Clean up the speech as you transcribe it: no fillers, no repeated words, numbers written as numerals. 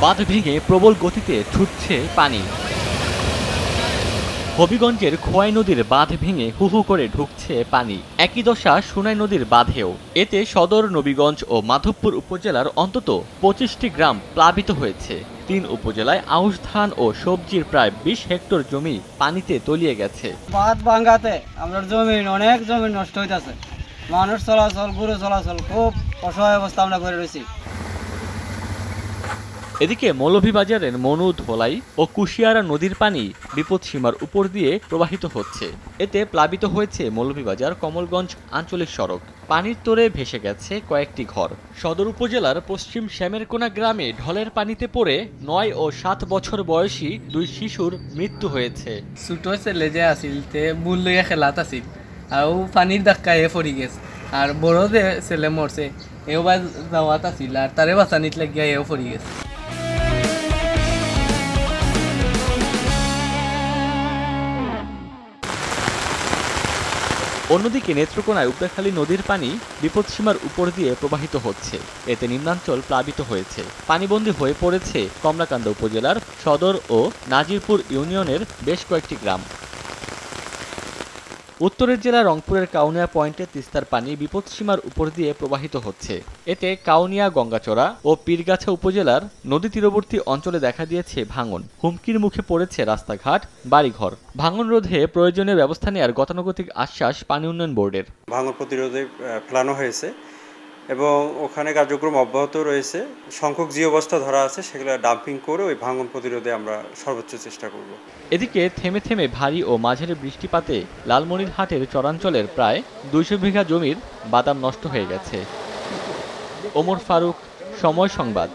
বাঁধ ভেঙে প্রবল গতিতে ছুটছে পানি। হবিগঞ্জের খোয়াই নদীর বাঁধ ভেঙে হু হু করে ঢুকছে পানি। একই দশা সোনাই নদীর বাঁধেও। এতে সদর, নবীগঞ্জ ও মাধবপুর উপজেলার অন্তত 25টি গ্রাম প্লাবিত হয়েছে। 3 উপজেলায় আউশ ধান ও সবজির প্রায় 20 হেক্টর জমি পানিতে তলিয়ে গেছে। বাঁধ ভাঙাতে আমরা অনেক জমি নষ্ট হইতেছে। মানুষ চলাচল, গরু চলাচল, খুব অসহায় অবস্থা আমরা করে রয়েছি। এদিকে মৌলভীবাজারের মনু, ধোলাই ও কুশিয়ারা নদীর পানি বিপদসীমার উপর দিয়ে প্রবাহিত হচ্ছে। এতে প্লাবিত হয়েছে মৌলভীবাজার কমলগঞ্জ আঞ্চলিক সড়ক। পানির তোড়ে ভেসে গেছে কয়েকটি ঘর। সদর উপজেলার পশ্চিম শ্যামেরকোনা গ্রামে ঢলের পানিতে পড়ে 9 ও 7 বছর বয়সী 2 শিশুর মৃত্যু হয়েছে। ছোট ছেলে যে আছিল তে বুল লইয়া খেলাত আছিল আর পানির ধাক্কায় পড়ি গেছে। আর বড় যে ছেলে মরছে এও বা যাওয়াত আছিল আর তারে বাঁচানিত লাগিয়া এও পড়ি গেছে। অন্যদিকে নেত্রকোনায় উপড়াখালী নদীর পানি বিপদসীমার উপর দিয়ে প্রবাহিত হচ্ছে। এতে নিম্নাঞ্চল প্লাবিত হয়েছে। পানিবন্দী হয়ে পড়েছে কমলাকান্দা উপজেলার সদর ও নাজিরপুর ইউনিয়নের বেশ কয়েকটি গ্রাম। উত্তরের জেলা রংপুরের কাউনিয়া পয়েন্টে তিস্তার পানি বিপদসীমার উপর দিয়ে প্রবাহিত হচ্ছে। এতে কাউনিয়া, গঙ্গাচড়া ও পীরগাছা উপজেলার নদী তীরবর্তী অঞ্চলে দেখা দিয়েছে ভাঙন। হুমকির মুখে পড়েছে রাস্তাঘাট, বাড়িঘর। ভাঙন রোধে প্রয়োজনীয় ব্যবস্থা নেওয়ার গতানুগতিক আশ্বাস পানি উন্নয়ন বোর্ডের। ভাঙন প্রতিরোধে ফেলানো হয়েছে এবং ওখানে কার্যক্রম অব্যাহত রয়েছে। সংখ্যক যে অবস্থা ধরা আছে সেগুলো ডাম্পিং করে ওই ভাঙন প্রতিরোধে আমরা সর্বোচ্চ চেষ্টা করব। এদিকে থেমে থেমে ভারী ও মাঝারি বৃষ্টিপাতে লালমনিরহাটের চরাঞ্চলের প্রায় 200 বিঘা জমির বাদাম নষ্ট হয়ে গেছে। ওমর ফারুক, সময় সংবাদ।